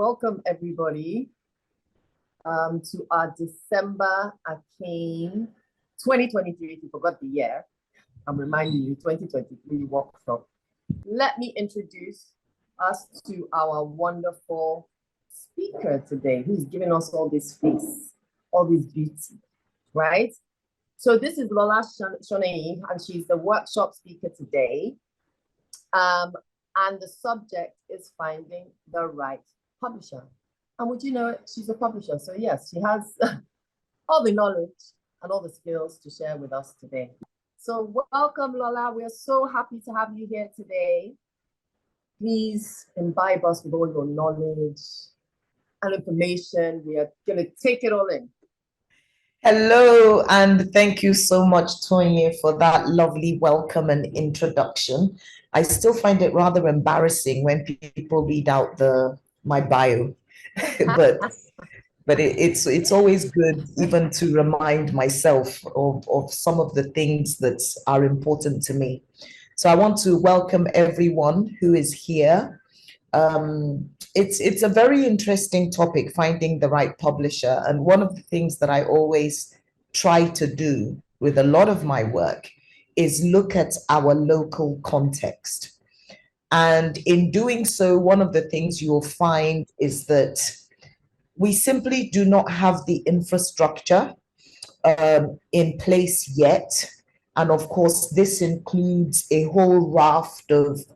welcome everybody to our December ACAIN 2023. If you forgot the year, I'm reminding you, 2023 workshop. Let me introduce us to our wonderful speaker today, who's giving us all this face, all this beauty, right? So this is Lola Shoneyin, and she's the workshop speaker today. And the subject is finding the right publisher. And would you know it, she's a publisher. So yes, she has all the knowledge and all the skills to share with us today. So welcome, Lola. We are so happy to have you here today. Please imbibe us with all your knowledge and information. We are going to take it all in. Hello, and thank you so much, Tonya, for that lovely welcome and introduction. I still find it rather embarrassing when people read out my bio, but it's always good even to remind myself of some of the things that are important to me. So I want to welcome everyone who is here. It's a very interesting topic, finding the right publisher. And one of the things that I always try to do with a lot of my work is look at our local context. And in doing so, one of the things you'll find is that we simply do not have the infrastructure in place yet. And of course, this includes a whole raft of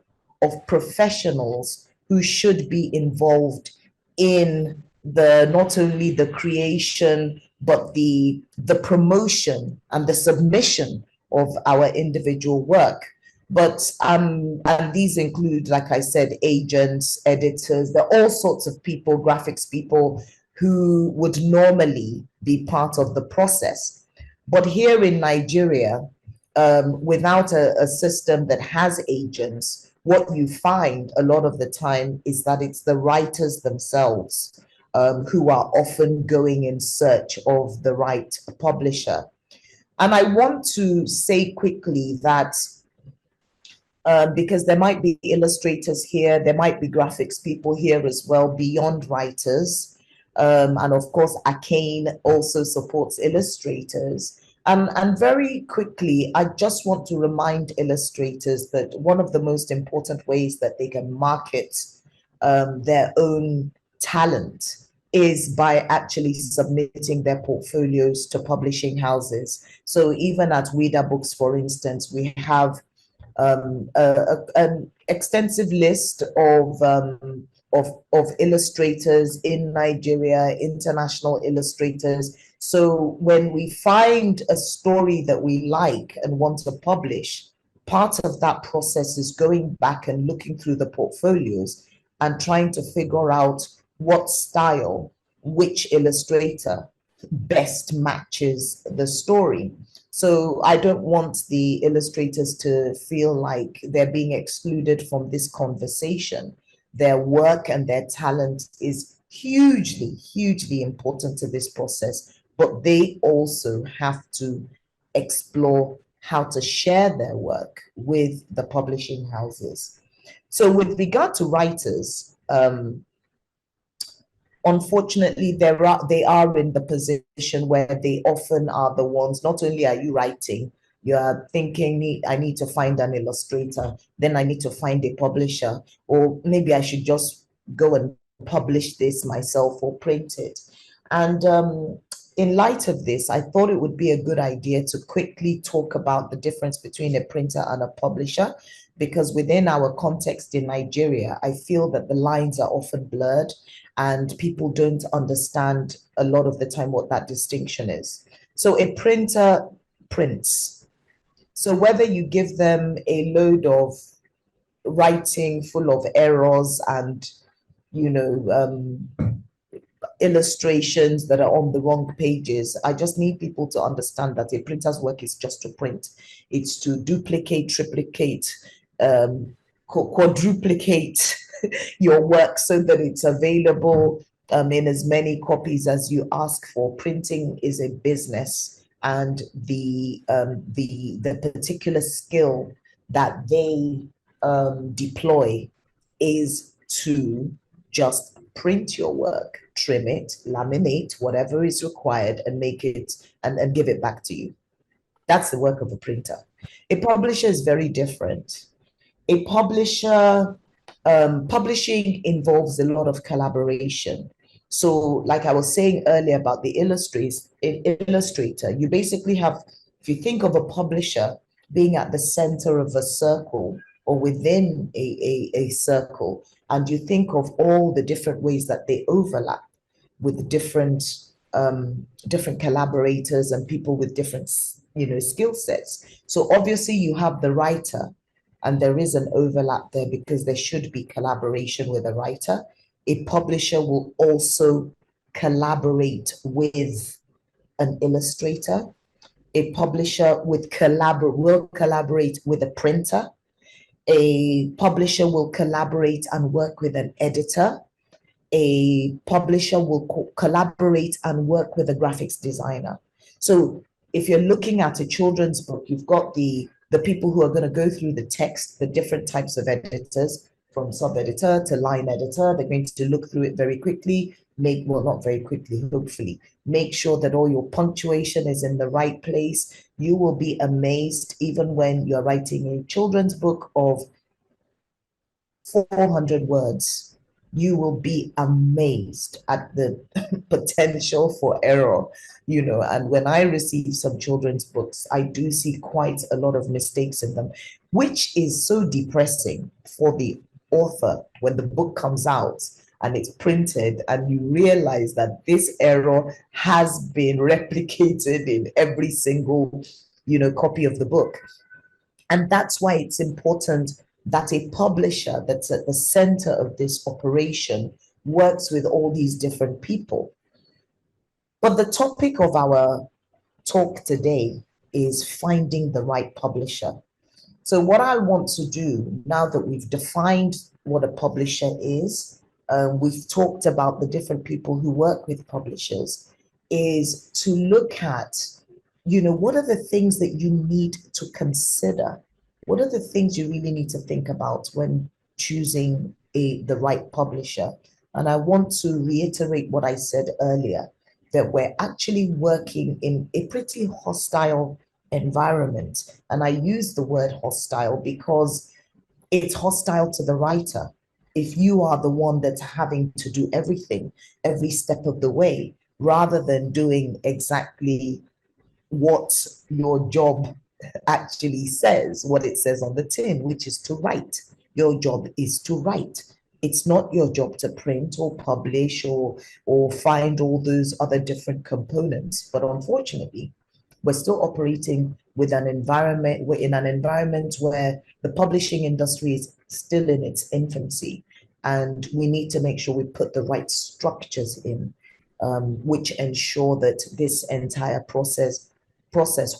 professionals who should be involved in not only the creation, but the promotion and the submission of our individual work. But and these include, like I said, agents, editors, there are all sorts of people, graphics people, who would normally be part of the process. But here in Nigeria, without a system that has agents, what you find a lot of the time is that it's the writers themselves who are often going in search of the right publisher. And I want to say quickly that because there might be illustrators here, there might be graphics people here as well, beyond writers. And of course, ACAIN also supports illustrators. And very quickly, I just want to remind illustrators that one of the most important ways that they can market their own talent is by actually submitting their portfolios to publishing houses. So even at Wida Books, for instance, we have an extensive list of illustrators in Nigeria, international illustrators. So when we find a story that we like and want to publish, part of that process is going back and looking through the portfolios and trying to figure out what style, which illustrator best matches the story. So I don't want the illustrators to feel like they're being excluded from this conversation. Their work and their talent is hugely, hugely important to this process, but they also have to explore how to share their work with the publishing houses. So with regard to writers, unfortunately, they are in the position where they often are the ones, not only are you writing, you are thinking, I need to find an illustrator, then I need to find a publisher, or maybe I should just go and publish this myself or print it. And in light of this, I thought it would be a good idea to quickly talk about the difference between a printer and a publisher, because within our context in Nigeria, I feel that the lines are often blurred and people don't understand a lot of the time what that distinction is. So a printer prints. So whether you give them a load of writing full of errors and, illustrations that are on the wrong pages, I just need people to understand that a printer's work is just to print. It's to duplicate, triplicate, quadruplicate your work so that it's available in as many copies as you ask for. Printing is a business, and the particular skill that they deploy is to just print your work, trim it, laminate, whatever is required, and make it and give it back to you. That's the work of a printer. A publisher is very different. A publisher, publishing involves a lot of collaboration. So, like I was saying earlier about the illustrator, you basically have, if you think of a publisher being at the center of a circle or within a circle, and you think of all the different ways that they overlap with different collaborators and people with different skill sets. So obviously you have the writer, and there is an overlap there because there should be collaboration with a writer. A publisher will also collaborate with an illustrator. A publisher will collaborate with a printer. A publisher will collaborate and work with an editor. A publisher will collaborate and work with a graphics designer. So if you're looking at a children's book, you've got the people who are going to go through the text, the different types of editors, from sub-editor to line editor. They're going to look through it very quickly, not very quickly, hopefully, make sure that all your punctuation is in the right place. You will be amazed, even when you're writing a children's book of 400 words, you will be amazed at the potential for error, and when I receive some children's books, I do see quite a lot of mistakes in them, which is so depressing for the author when the book comes out and it's printed and you realize that this error has been replicated in every single, copy of the book. And that's why it's important that a publisher that's at the center of this operation works with all these different people. But the topic of our talk today is finding the right publisher. So what I want to do, now that we've defined what a publisher is, we've talked about the different people who work with publishers, is to look at, what are the things that you need to consider? What are the things you really need to think about when choosing the right publisher? And I want to reiterate what I said earlier, that we're actually working in a pretty hostile environment. And I use the word hostile because it's hostile to the writer. If you are the one that's having to do everything, every step of the way, rather than doing exactly what your job actually says, what it says on the tin, which is to write. Your job is to write. It's not your job to print or publish or find all those other different components. But unfortunately, we're still operating with an environment, we're in an environment where the publishing industry is still in its infancy, and we need to make sure we put the right structures in, which ensure that this entire process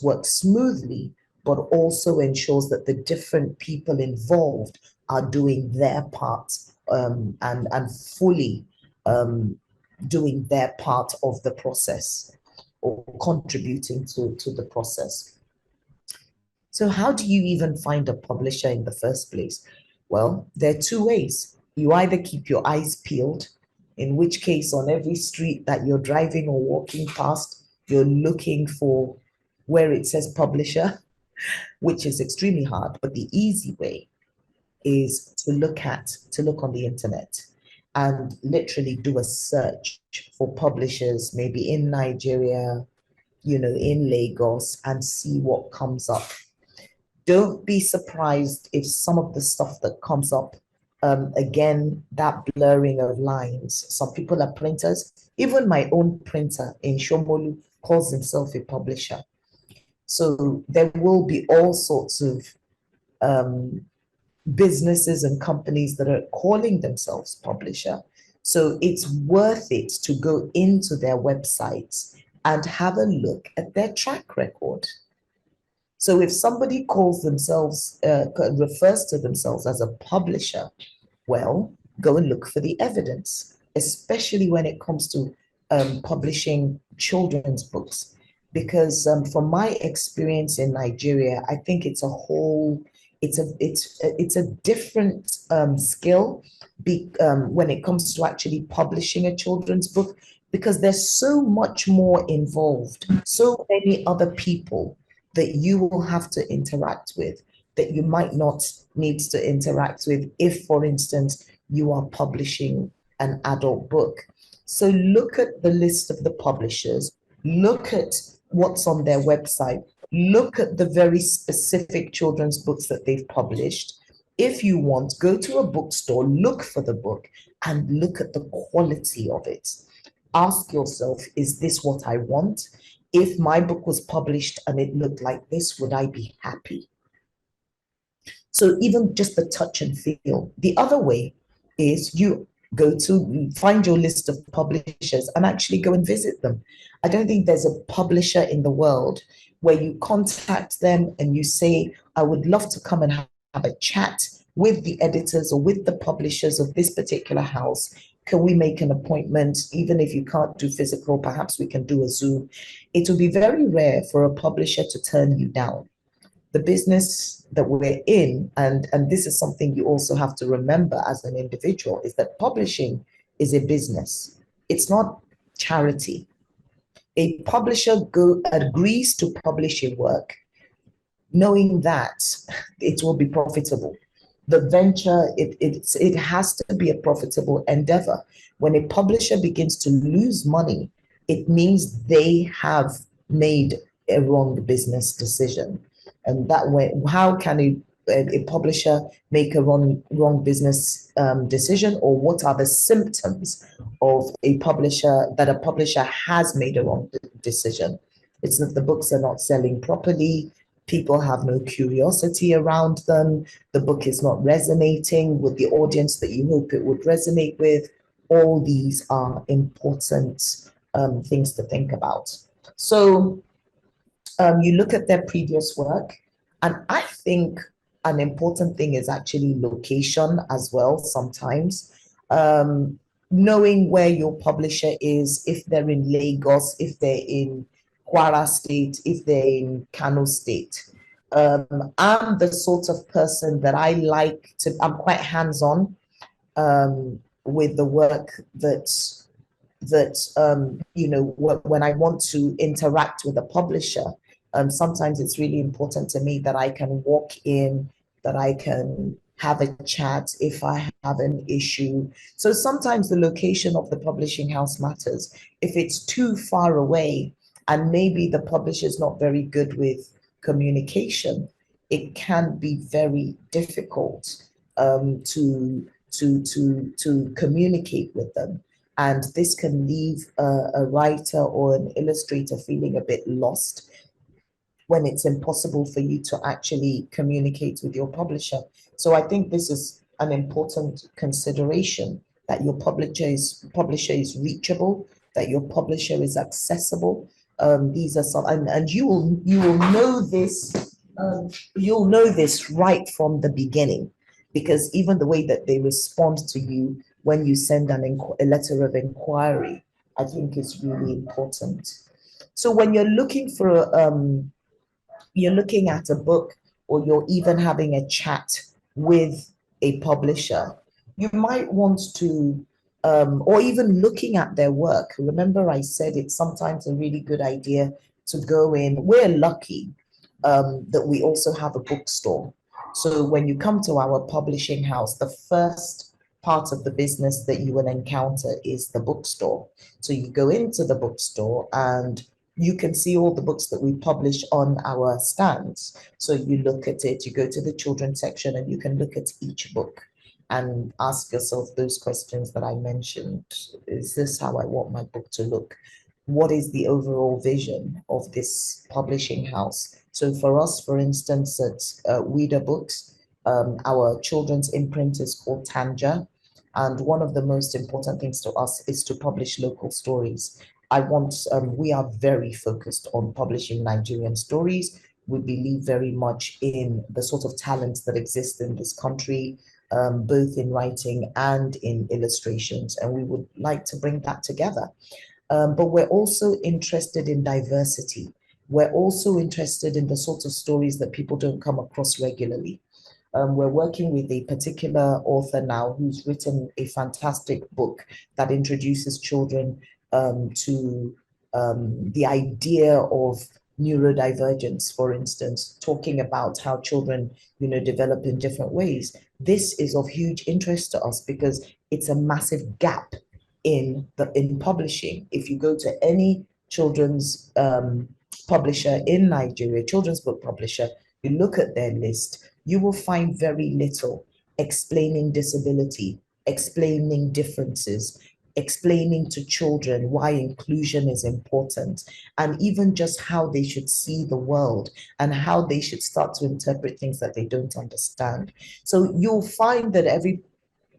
works smoothly, but also ensures that the different people involved are doing their part, and fully doing their part of the process, or contributing to the process. So how do you even find a publisher in the first place? Well, there are two ways. You either keep your eyes peeled, in which case on every street that you're driving or walking past, you're looking for where it says publisher, which is extremely hard. But the easy way is to look on the internet and literally do a search for publishers, maybe in Nigeria, in Lagos, and see what comes up. Don't be surprised if some of the stuff that comes up, again, that blurring of lines. Some people are printers. Even my own printer in Shomolu calls himself a publisher. So there will be all sorts of businesses and companies that are calling themselves publisher. So it's worth it to go into their websites and have a look at their track record. So if somebody calls themselves, refers to themselves as a publisher, well, go and look for the evidence, especially when it comes to publishing children's books. Because from my experience in Nigeria, I think it's a whole it's a different skill when it comes to actually publishing a children's book, because there's so much more involved, so many other people that you will have to interact with that you might not need to interact with if, for instance, you are publishing an adult book. So look at the list of the publishers, look at what's on their website, look at the very specific children's books that they've published. If you want, go to a bookstore, look for the book, and look at the quality of it. Ask yourself, is this what I want? If my book was published and it looked like this, would I be happy? So even just the touch and feel. The other way is you go to find your list of publishers and actually go and visit them. I don't think there's a publisher in the world where you contact them and you say, I would love to come and have a chat with the editors or with the publishers of this particular house. Can we make an appointment? Even if you can't do physical, perhaps we can do a Zoom. It will be very rare for a publisher to turn you down. The business that we're in, and this is something you also have to remember as an individual, is that publishing is a business. It's not charity. A publisher agrees to publish your work knowing that it will be profitable. The venture, it has to be a profitable endeavor. When a publisher begins to lose money, it means they have made a wrong business decision. And that way, how can a publisher make a wrong business decision, or what are the symptoms of a publisher has made a wrong decision? It's that the books are not selling properly, people have no curiosity around them, the book is not resonating with the audience that you hope it would resonate with. All these are important things to think about. So you look at their previous work, and I think an important thing is actually location as well sometimes. Knowing where your publisher is, if they're in Lagos, if they're in Kwara State, if they're in Kano State. I'm the sort of person that I'm quite hands-on with the work that when I want to interact with a publisher, sometimes it's really important to me that I can walk in, that I can have a chat if I have an issue. So sometimes the location of the publishing house matters. If it's too far away and maybe the publisher is not very good with communication, it can be very difficult to communicate with them. And this can leave a writer or an illustrator feeling a bit lost when it's impossible for you to actually communicate with your publisher. So I think this is an important consideration, that your publisher is reachable, that your publisher is accessible. These are some, and you will know this. You'll know this right from the beginning, because even the way that they respond to you when you send a letter of inquiry, I think is really important. So when you're looking for you're looking at a book, or you're even having a chat with a publisher, you might want to, or even looking at their work. Remember, I said it's sometimes a really good idea to go in. We're lucky that we also have a bookstore. So when you come to our publishing house, the first part of the business that you will encounter is the bookstore. So you go into the bookstore and you can see all the books that we publish on our stands. So you look at it, you go to the children's section, and you can look at each book and ask yourself those questions that I mentioned. Is this how I want my book to look? What is the overall vision of this publishing house? So for us, for instance, at Ouida Books, our children's imprint is called Tanja. And one of the most important things to us is to publish local stories. We are very focused on publishing Nigerian stories. We believe very much in the sort of talents that exist in this country, both in writing and in illustrations, and we would like to bring that together. But we're also interested in diversity. We're also interested in the sorts of stories that people don't come across regularly. We're working with a particular author now who's written a fantastic book that introduces children to the idea of neurodivergence, for instance, talking about how children, develop in different ways. This is of huge interest to us because it's a massive gap in publishing. If you go to any children's publisher in Nigeria, children's book publisher, you look at their list, you will find very little explaining disability, explaining differences, explaining to children why inclusion is important, and even just how they should see the world and how they should start to interpret things that they don't understand. So you'll find that every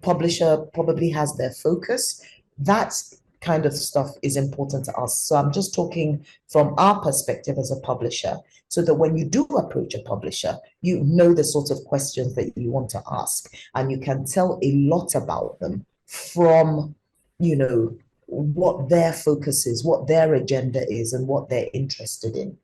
publisher probably has their focus. That kind of stuff is important to us. So I'm just talking from our perspective as a publisher, so that when you do approach a publisher, you know the sort of questions that you want to ask, and you can tell a lot about them from, what their focus is, what their agenda is, and what they're interested in.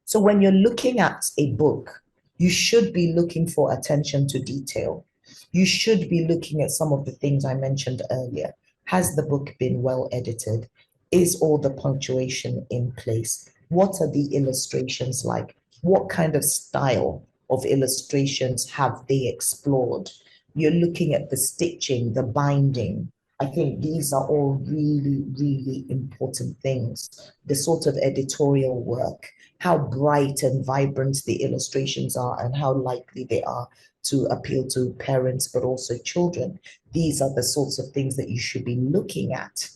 So when you're looking at a book, you should be looking for attention to detail. You should be looking at some of the things I mentioned earlier. Has the book been well edited? Is all the punctuation in place? What are the illustrations like? What kind of style of illustrations have they explored? You're looking at the stitching, the binding. I think these are all really, really important things. The sort of editorial work, how bright and vibrant the illustrations are, and how likely they are to appeal to parents, but also children. These are the sorts of things that you should be looking at,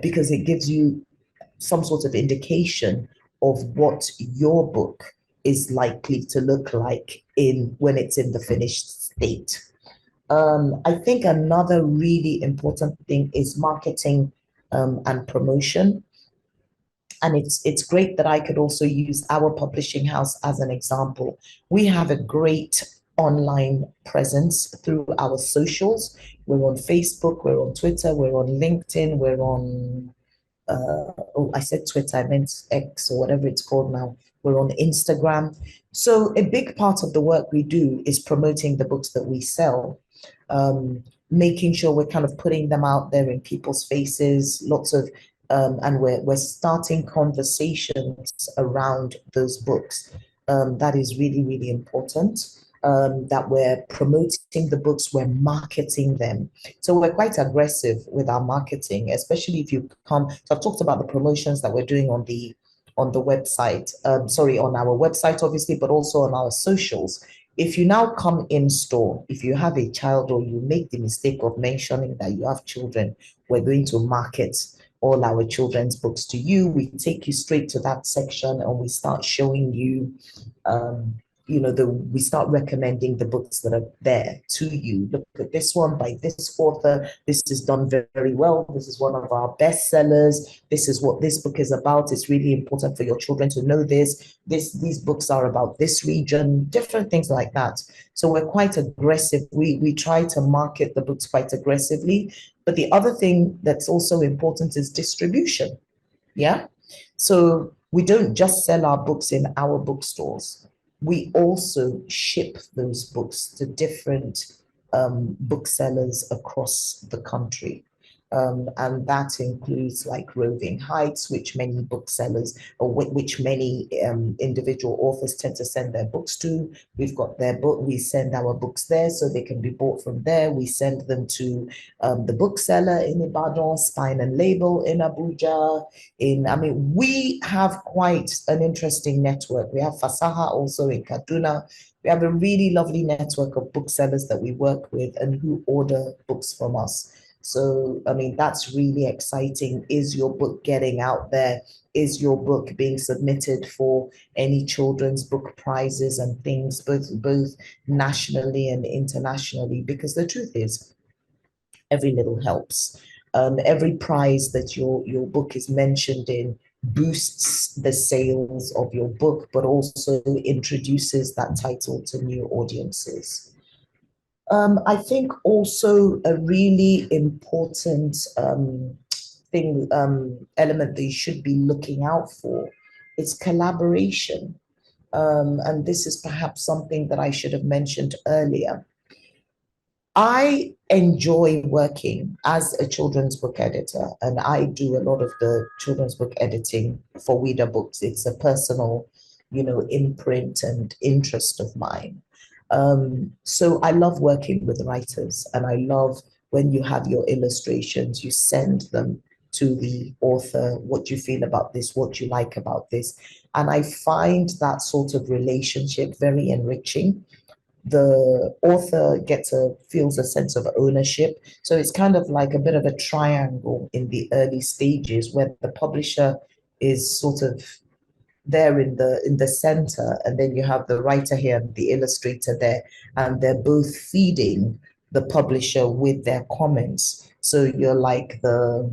because it gives you some sort of indication of what your book is likely to look like when it's in the finished state. I think another really important thing is marketing and promotion. And it's great that I could also use our publishing house as an example. We have a great online presence through our socials. We're on Facebook, we're on Twitter, we're on LinkedIn, we're on, I said Twitter, I meant X or whatever it's called now. We're on Instagram. So a big part of the work we do is promoting the books that we sell, making sure we're kind of putting them out there in people's faces, lots of and we're starting conversations around those books. That is really, really important. That we're promoting the books, we're marketing them. So we're quite aggressive with our marketing, especially if you come. So I've talked about the promotions that we're doing on the website, on our website, obviously, but also on our socials. If you now come in store, if you have a child or you make the mistake of mentioning that you have children, we're going to market all our children's books to you. We take you straight to that section and we start showing you, we start recommending the books that are there to you. Look at this one by this author. This is done very well. This is one of our bestsellers. This is what this book is about. It's really important for your children to know this. These books are about this region, different things like that. So we're quite aggressive. We try to market the books quite aggressively. But the other thing that's also important is distribution. Yeah. So we don't just sell our books in our bookstores. We also ship those books to different booksellers across the country. And that includes like Roving Heights, which many booksellers or which many individual authors tend to send their books to. We've got their book, we send our books there so they can be bought from there. We send them to the bookseller in Ibadan, Spine and Label in Abuja. We have quite an interesting network. We have Fasaha also in Kaduna. We have a really lovely network of booksellers that we work with and who order books from us. So, that's really exciting. Is your book getting out there? Is your book being submitted for any children's book prizes and things, both nationally and internationally? Because the truth is, every little helps. Every prize that your book is mentioned in boosts the sales of your book, but also introduces that title to new audiences. I think also a really important element that you should be looking out for is collaboration. and this is perhaps something that I should have mentioned earlier. I enjoy working as a children's book editor, and I do a lot of the children's book editing for Ouida Books. It's a personal, imprint and interest of mine. So I love working with writers, and I love when you have your illustrations, you send them to the author, what you feel about this, what you like about this. And I find that sort of relationship very enriching. The author feels a sense of ownership. So it's kind of like a bit of a triangle in the early stages where the publisher is sort of there in the center, and then you have the writer here and the illustrator there, and they're both feeding the publisher with their comments. So you're like the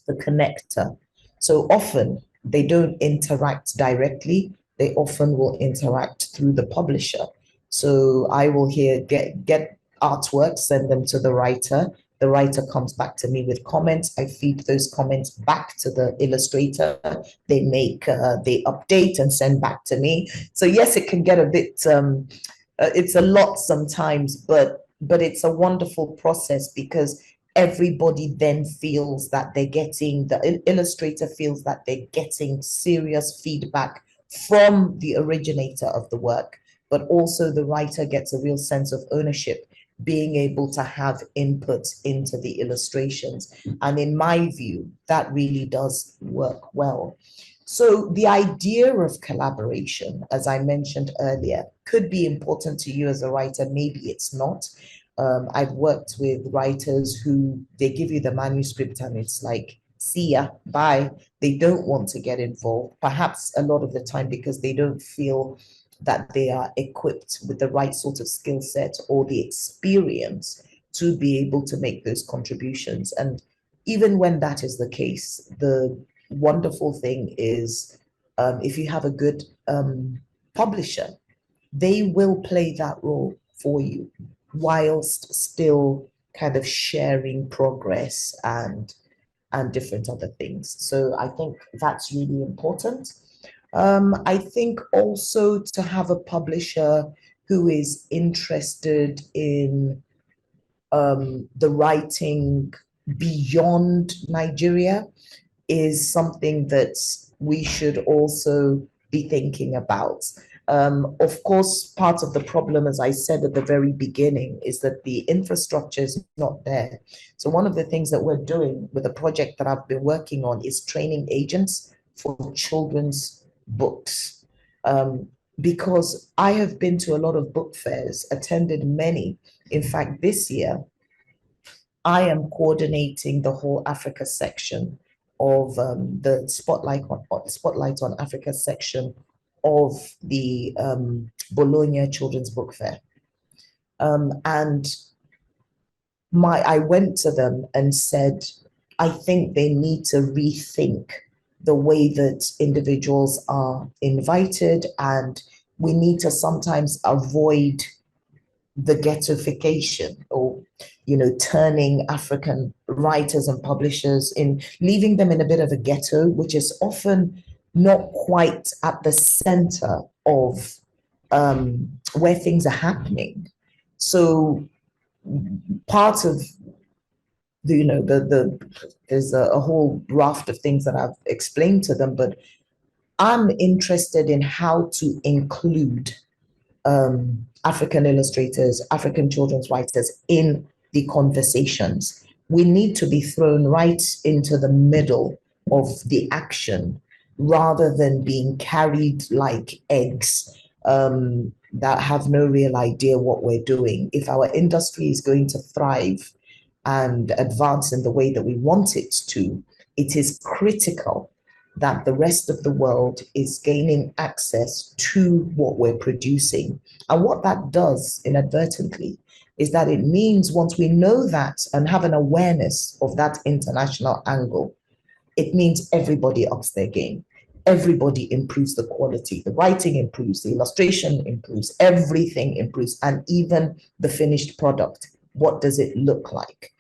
connector. So often they don't interact directly, they often will interact through the publisher. So I will get artwork, send them to the writer. The writer comes back to me with comments. I feed those comments back to the illustrator. They update and send back to me. So yes, it can get a bit, it's a lot sometimes, but it's a wonderful process because everybody then feels that the illustrator feels that they're getting serious feedback from the originator of the work, but also the writer gets a real sense of ownership, being able to have input into the illustrations. And in my view, that really does work well. So the idea of collaboration, as I mentioned earlier, could be important to you as a writer, maybe it's not. I've worked with writers who they give you the manuscript and it's like, see ya, bye. They don't want to get involved, perhaps a lot of the time because they don't feel that they are equipped with the right sort of skill set or the experience to be able to make those contributions. And even when that is the case, the wonderful thing is if you have a good publisher, they will play that role for you whilst still kind of sharing progress and different other things. So I think that's really important. I think also to have a publisher who is interested in the writing beyond Nigeria is something that we should also be thinking about. Of course, part of the problem, as I said at the very beginning, is that the infrastructure is not there. So one of the things that we're doing with a project that I've been working on is training agents for children's books. Because I have been to a lot of book fairs, attended many. In fact, this year, I am coordinating the whole Africa section of the Spotlight on Africa section of the Bologna Children's Book Fair. And I went to them and said, I think they need to rethink the way that individuals are invited, and we need to sometimes avoid the ghettoification or turning African writers and publishers leaving them in a bit of a ghetto, which is often not quite at the center of where things are happening. So part of there's a whole raft of things that I've explained to them, but I'm interested in how to include African illustrators, African children's writers in the conversations. We need to be thrown right into the middle of the action rather than being carried like eggs that have no real idea what we're doing. If our industry is going to thrive and advance in the way that we want it to, it is critical that the rest of the world is gaining access to what we're producing. And what that does inadvertently is that it means once we know that and have an awareness of that international angle, it means everybody ups their game. Everybody improves the quality. The writing improves, the illustration improves, everything improves, and even the finished product. What does it look like?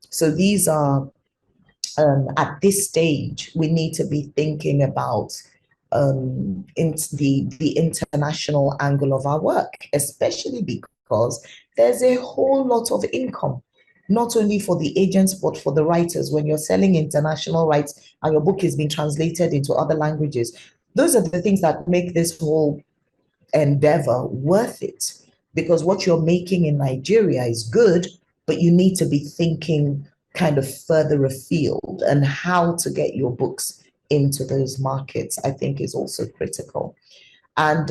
So these are at this stage, we need to be thinking about in the international angle of our work, especially because there's a whole lot of income, not only for the agents, but for the writers. When you're selling international rights and your book is being translated into other languages, those are the things that make this whole endeavor worth it. Because what you're making in Nigeria is good, but you need to be thinking kind of further afield, and how to get your books into those markets, I think, is also critical. And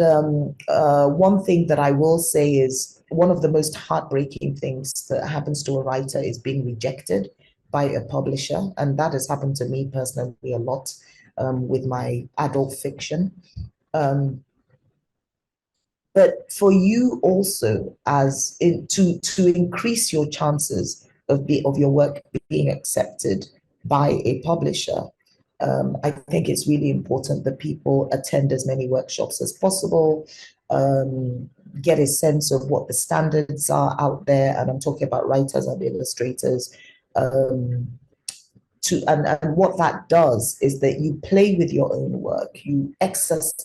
one thing that I will say is one of the most heartbreaking things that happens to a writer is being rejected by a publisher. And that has happened to me personally a lot with my adult fiction. But for you also, to increase your chances of your work being accepted by a publisher, I think it's really important that people attend as many workshops as possible, get a sense of what the standards are out there, and I'm talking about writers and illustrators. And what that does is that you play with your own work, you exercise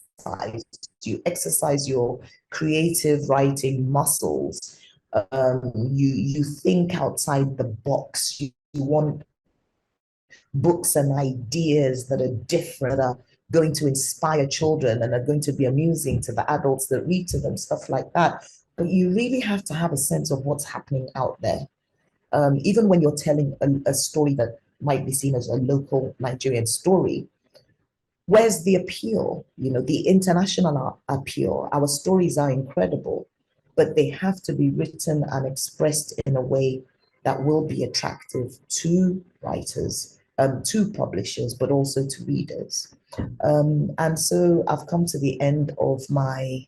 your creative writing muscles. You think outside the box. You want books and ideas that are different, that are going to inspire children and are going to be amusing to the adults that read to them, stuff like that. But you really have to have a sense of what's happening out there. Even when you're telling a story that might be seen as a local Nigerian story, where's the appeal? You know, the international appeal. Our stories are incredible, but they have to be written and expressed in a way that will be attractive to writers, to publishers, but also to readers. And so I've come to the end of my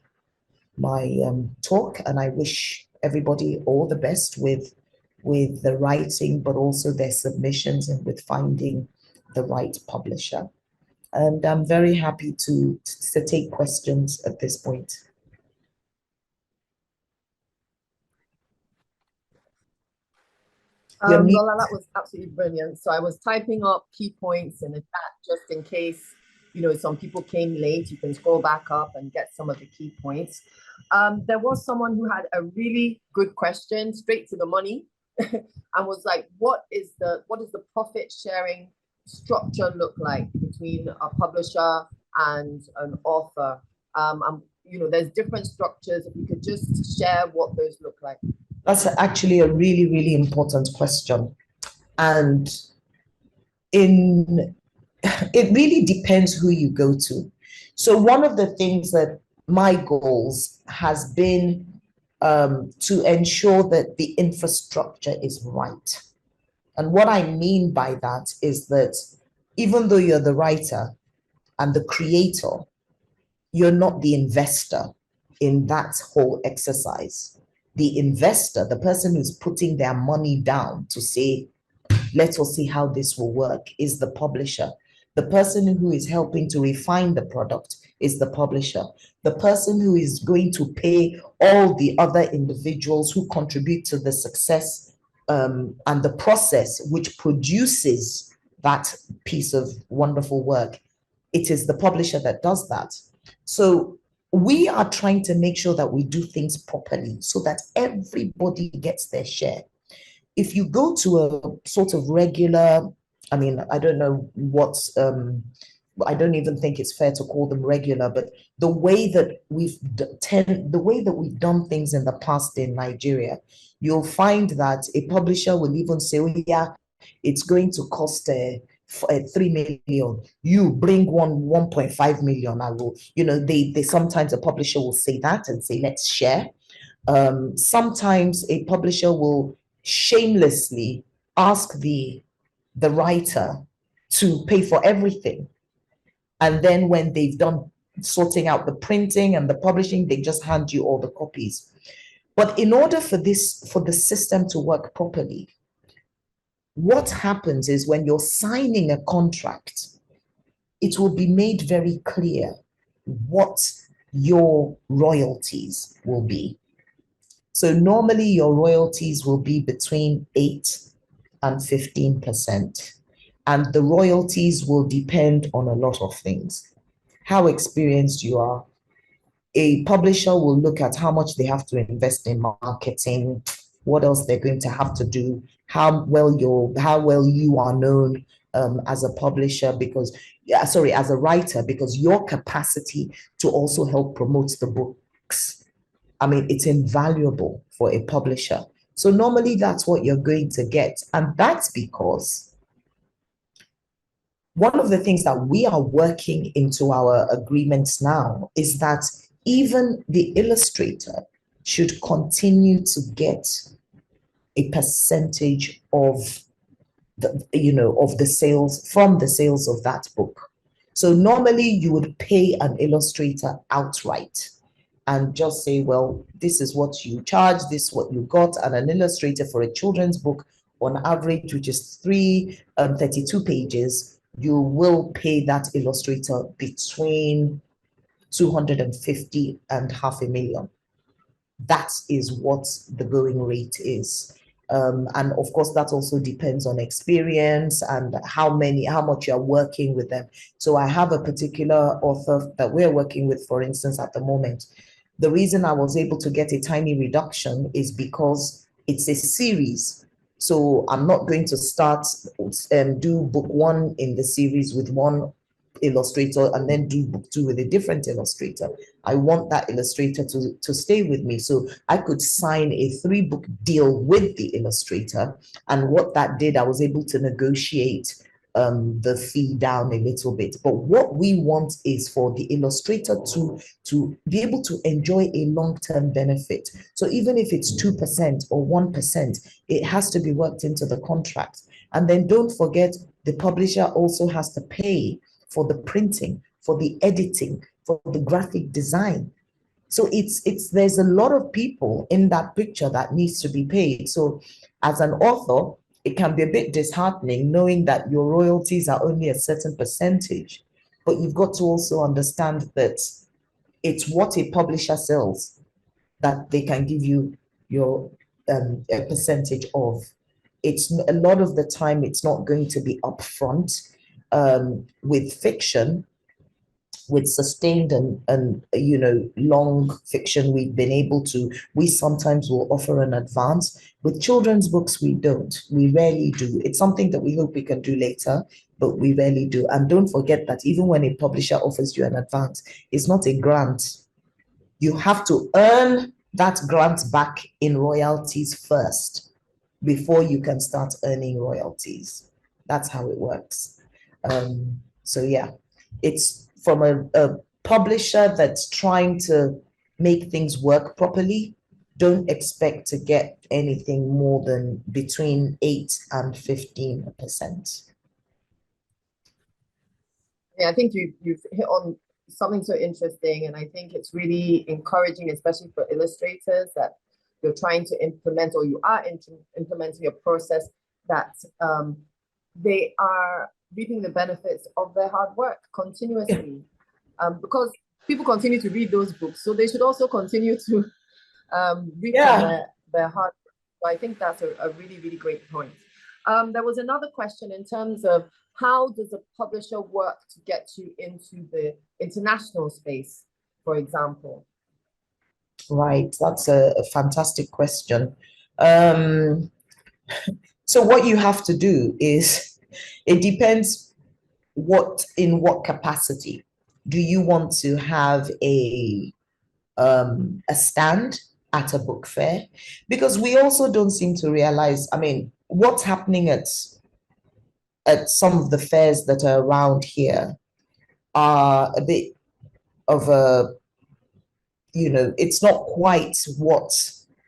talk, and I wish everybody all the best with the writing, but also their submissions and with finding the right publisher. And I'm very happy to take questions at this point. Lola, that was absolutely brilliant. So I was typing up key points in the chat just in case, you know, some people came late. You can scroll back up and get some of the key points. There was someone who had a really good question, straight to the money, and was like, what is the profit sharing structure look like between a publisher and an author? You know, there's different structures. If you could just share what those look like. That's actually a really, really important question. And it really depends who you go to. So one of the things that my goals has been to ensure that the infrastructure is right. And what I mean by that is that even though you're the writer and the creator, you're not the investor in that whole exercise. The investor, the person who's putting their money down to say, let us see how this will work, is the publisher. The person who is helping to refine the product is the publisher. The person who is going to pay all the other individuals who contribute to the success and the process which produces that piece of wonderful work, it is the publisher that does that. So we are trying to make sure that we do things properly so that everybody gets their share. If you go to a sort of regular, I mean, I don't know what's, I don't even think it's fair to call them regular, but the way that we've done things in the past in Nigeria, you'll find that a publisher will even say, oh yeah, it's going to cost 3 million. You bring 1.5 million. I will, you know, they sometimes a publisher will say that and say, let's share. Sometimes a publisher will shamelessly ask the writer to pay for everything. And then when they've done sorting out the printing and the publishing, they just hand you all the copies. But in order for the system to work properly, what happens is when you're signing a contract, it will be made very clear what your royalties will be. So normally your royalties will be between 8 and 15%. And the royalties will depend on a lot of things. how experienced you are. A publisher will look at how much they have to invest in marketing, what else they're going to have to do, how well you are known as a publisher, because as a writer, because your capacity to also help promote the books, I mean, it's invaluable for a publisher. So normally that's what you're going to get. And that's because one of the things that we are working into our agreements now is that even the illustrator should continue to get a percentage of the sales, from the sales of that book. So normally you would pay an illustrator outright and just say, well, this is what you charge, this is what you got. And an illustrator for a children's book, on average, which is 32 pages, you will pay that illustrator between 250 and 500,000. That is what the going rate is. And of course, that also depends on experience and how much you're working with them. So I have a particular author that we're working with, for instance, at the moment. The reason I was able to get a tiny reduction is because it's a series. So I'm not going to start and do book one in the series with one illustrator and then do book two with a different illustrator. I want that illustrator to stay with me. So I could sign a 3-book deal with the illustrator. And what that did, I was able to negotiate the fee down a little bit. But what we want is for the illustrator to be able to enjoy a long-term benefit. So even if it's 2% or 1%, it has to be worked into the contract. And then don't forget, the publisher also has to pay for the printing, for the editing, for the graphic design. So there's a lot of people in that picture that needs to be paid. So as an author, it can be a bit disheartening knowing that your royalties are only a certain percentage, but you've got to also understand that it's what a publisher sells that they can give you your a percentage of. It's a lot of the time, it's not going to be upfront. With fiction, with sustained and long fiction, we sometimes will offer an advance. With children's books, we rarely do. It's something that we hope we can do later, but we rarely do. And don't forget that even when a publisher offers you an advance, it's not a grant. You have to earn that grant back in royalties first before you can start earning royalties. That's how it works. So yeah, it's from a publisher that's trying to make things work properly. Don't expect to get anything more than between 8 and 15%. Yeah, I think you've hit on something so interesting, and I think it's really encouraging, especially for illustrators, that you're trying to implement, or you are implementing a process that they are reaping the benefits of their hard work continuously. Because people continue to read those books, so they should also continue to reap their hard work. So I think that's a really, really great point. There was another question in terms of how does a publisher work to get you into the international space, for example? Right, that's a fantastic question. So what you have to do is, it depends in what capacity. Do you want to have a stand at a book fair? Because we also don't seem to realize, I mean, what's happening at some of the fairs that are around here are a bit of it's not quite what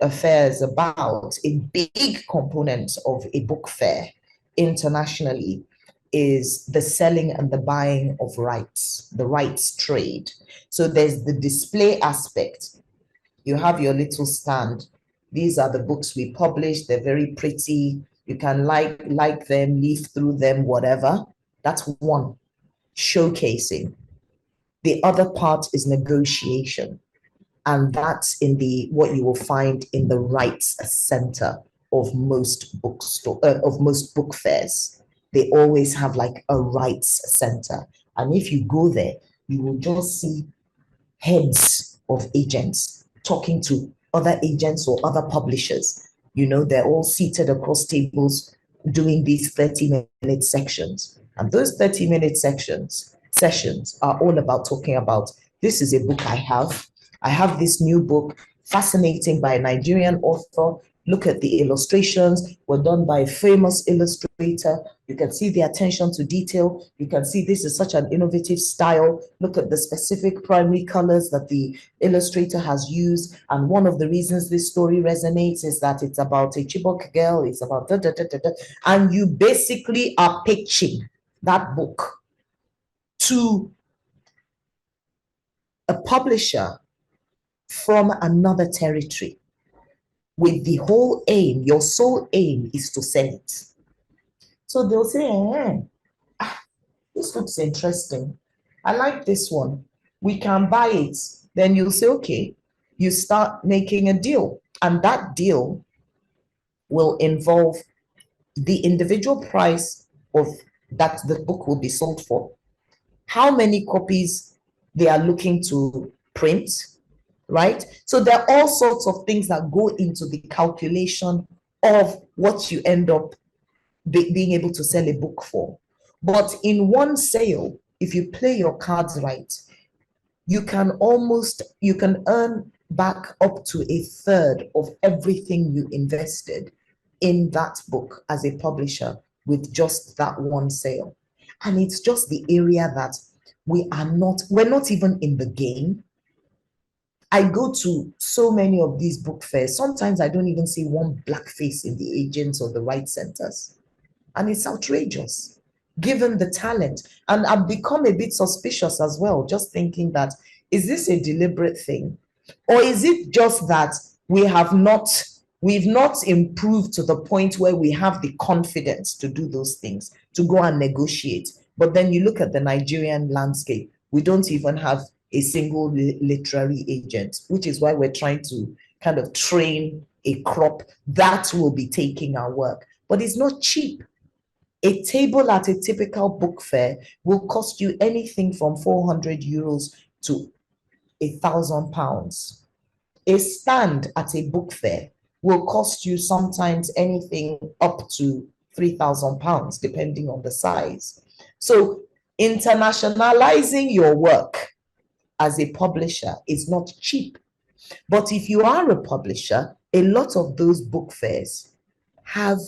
a fair is about. A big component of a book fair internationally is the selling and the buying of rights, the rights trade. So there's the display aspect. You have your little stand. These are the books we publish. They're very pretty. You can like them, leaf through them, whatever. That's one. Showcasing. The other part is negotiation. And that's what you will find in the rights center of most book fairs. They always have like a rights center. And if you go there, you will just see heads of agents talking to other agents or other publishers. They're all seated across tables doing these 30-minute sections. And those 30-minute sessions are all about talking about, this is a book I have. I have this new book, fascinating, by a Nigerian author. Look at the illustrations, were done by a famous illustrator. You can see the attention to detail. You can see this is such an innovative style. Look at the specific primary colors that the illustrator has used. And one of the reasons this story resonates is that it's about a Chibok girl. It's about da, da, da, da, da. And you basically are pitching that book to a publisher from another territory, with the whole aim, your sole aim is to sell it. So they'll say, this looks interesting. I like this one. We can buy it. Then you'll say, okay, you start making a deal. And that deal will involve the individual price of that the book will be sold for, how many copies they are looking to print, right? So there are all sorts of things that go into the calculation of what you end up being able to sell a book for. But in one sale, if you play your cards right, you can earn back up to a third of everything you invested in that book as a publisher with just that one sale. And it's just the area that we're not even in the game. I go to so many of these book fairs. Sometimes I don't even see one black face in the agents or the right centers. And it's outrageous, given the talent. And I've become a bit suspicious as well, just thinking that, is this a deliberate thing? Or is it just that we've not improved to the point where we have the confidence to do those things, to go and negotiate? But then you look at the Nigerian landscape, we don't even have a single literary agent, which is why we're trying to kind of train a crop that will be taking our work. But it's not cheap. A table at a typical book fair will cost you anything from 400 euros to £1,000. A stand at a book fair will cost you sometimes anything up to £3,000, depending on the size. So internationalizing your work as a publisher is not cheap. But if you are a publisher, a lot of those book fairs have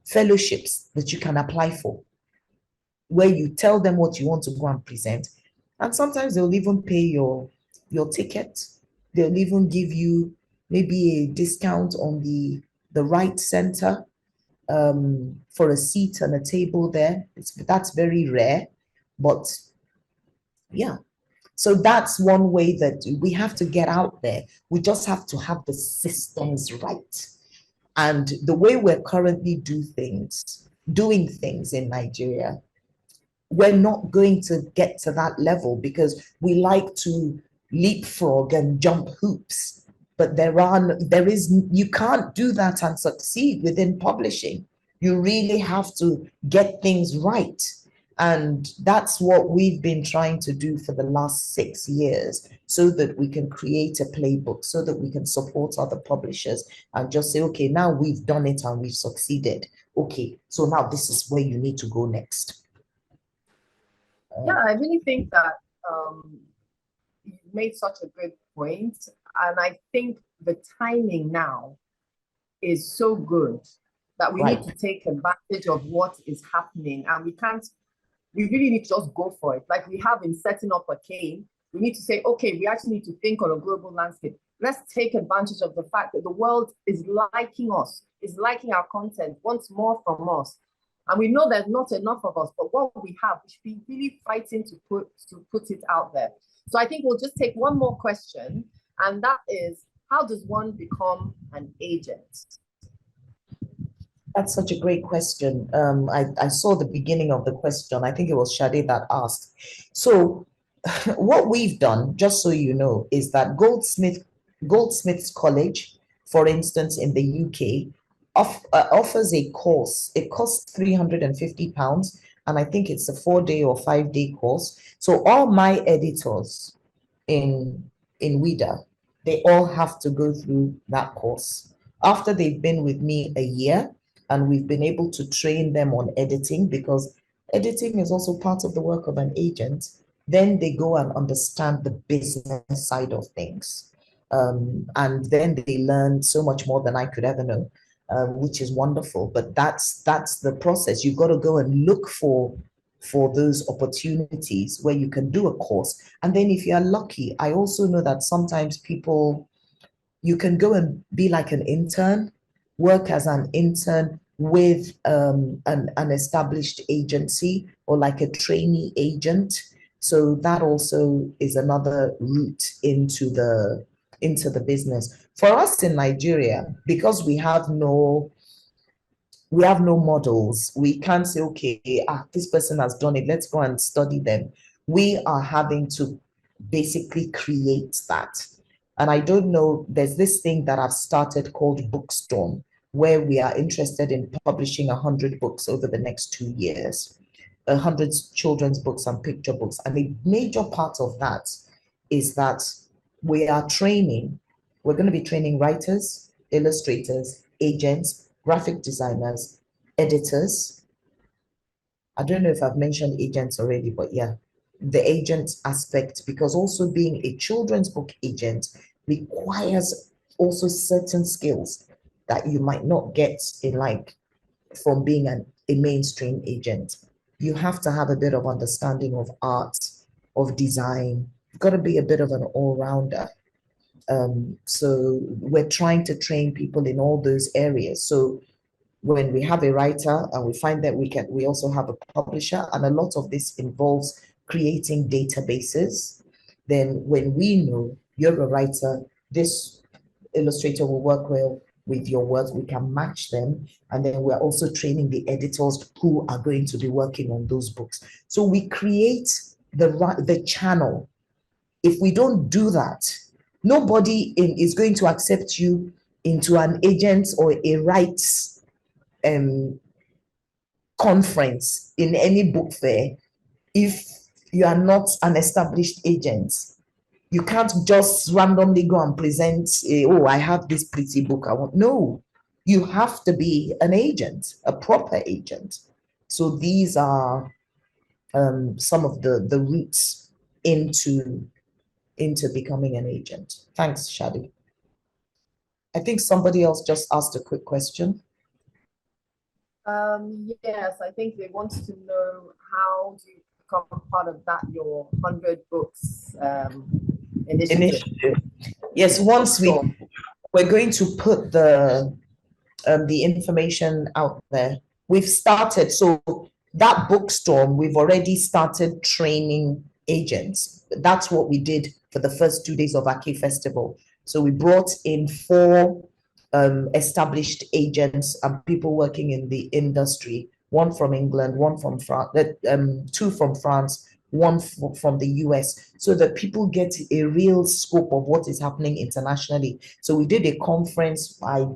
fellowships that you can apply for, where you tell them what you want to go and present. And sometimes they'll even pay your ticket. They'll even give you maybe a discount on the right center for a seat and a table there. That's very rare, but yeah. So that's one way that we have to get out there. We just have to have the systems right. And the way we're currently doing things in Nigeria, we're not going to get to that level because we like to leapfrog and jump hoops. But you can't do that and succeed within publishing. You really have to get things right. And that's what we've been trying to do for the last 6 years, so that we can create a playbook, so that we can support other publishers and just say, okay, now we've done it and we've succeeded. Okay, so now this is where you need to go next. Yeah, I really think that you made such a good point. And I think the timing now is so good that we need to take advantage of what is happening. And we really need to just go for it. Like we have in setting up ACAIN, we need to say, okay, we actually need to think on a global landscape. Let's take advantage of the fact that the world is liking us, is liking our content, wants more from us. And we know there's not enough of us, but what we have, we should be really fighting to put it out there. So I think we'll just take one more question, and that is, how does one become an agent? That's such a great question. I saw the beginning of the question. I think it was Shade that asked. So what we've done, just so you know, is that Goldsmiths College, for instance, in the UK, offers a course. It costs £350, and I think it's a 4-day or 5-day course. So all my editors in WIDA, they all have to go through that course. After they've been with me a year, and we've been able to train them on editing, because editing is also part of the work of an agent, then they go and understand the business side of things. And then they learn so much more than I could ever know, which is wonderful. But that's the process. You've got to go and look for those opportunities where you can do a course. And then if you're lucky, I also know that sometimes people, you can go and be like an intern, work as an intern with an established agency, or like a trainee agent. So that also is another route into the business. For us in Nigeria, because we have no models. We can't say, okay, this person has done it, let's go and study them. We are having to basically create that. And I don't know, there's this thing that I've started called Bookstorm, where we are interested in publishing 100 books over the next 2 years, 100 children's books and picture books. And a major part of that is that we're going to be training writers, illustrators, agents, graphic designers, editors. I don't know if I've mentioned agents already, but yeah, the agent aspect, because also being a children's book agent requires also certain skills that you might not get in, like, from being a mainstream agent. You have to have a bit of understanding of art, of design. You've got to be a bit of an all-rounder. So we're trying to train people in all those areas. So when we have a writer and we find that we also have a publisher, and a lot of this involves creating databases, then when we know you're a writer, this illustrator will work well with your words, we can match them. And then we're also training the editors who are going to be working on those books. So we create the channel. If we don't do that, nobody is going to accept you into an agent or a rights conference in any book fair if you are not an established agent. You can't just randomly go and present, oh, I have this pretty book I want. No, you have to be an agent, a proper agent. So these are some of the routes into becoming an agent. Thanks, Shadi. I think somebody else just asked a quick question. Yes, I think they want to know, how do you become part of that, your 100 books initiative? Yes, once we're going to put the information out there. We've started, so that Bookstorm, we've already started training agents. That's what we did for the first 2 days of ACAIN Festival. So we brought in 4 established agents and people working in the industry, one from England, one from France, 2 from France, one from the US, so that people get a real scope of what is happening internationally. So we did a conference. I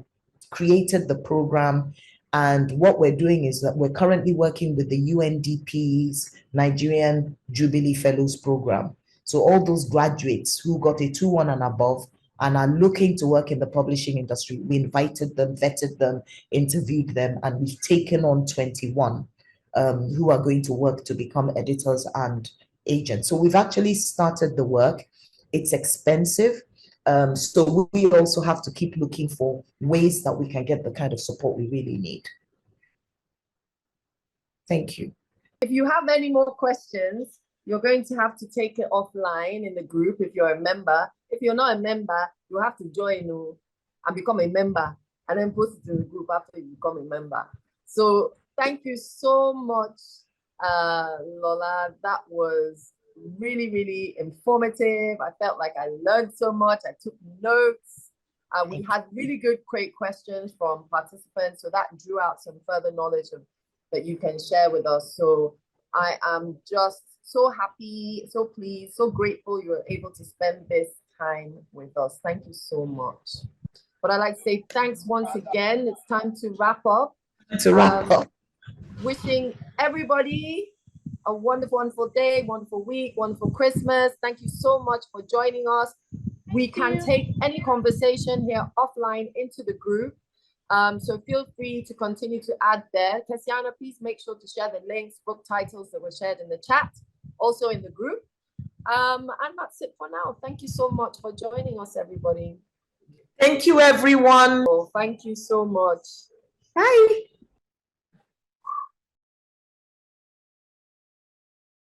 created the program, and what we're doing is that we're currently working with the UNDP's Nigerian Jubilee Fellows Program. So all those graduates who got a 2-1 and above and are looking to work in the publishing industry, we invited them, vetted them, interviewed them, and we've taken on 21 who are going to work to become editors and agents. So we've actually started the work. It's expensive. So we also have to keep looking for ways that we can get the kind of support we really need. Thank you. If you have any more questions, you're going to have to take it offline in the group if you're a member. If you're not a member, you have to join and become a member, and then post it in the group after you become a member. So thank you so much, Lola. That was really, really informative. I felt like I learned so much. I took notes. We had really good, great questions from participants. So that drew out some further knowledge that you can share with us. So I am just so happy, so pleased, so grateful you were able to spend this time with us. Thank you so much. But I'd like to say thanks once again. It's time to wrap up. Wishing everybody a wonderful, wonderful day, wonderful week, wonderful Christmas. Thank you so much for joining us. We can take any conversation here offline into the group. So feel free to continue to add there. Tessiana, please make sure to share the links, book titles that were shared in the chat, also in the group. And that's it for now. Thank you so much for joining us, everybody. Thank you, everyone. Thank you so much. Bye.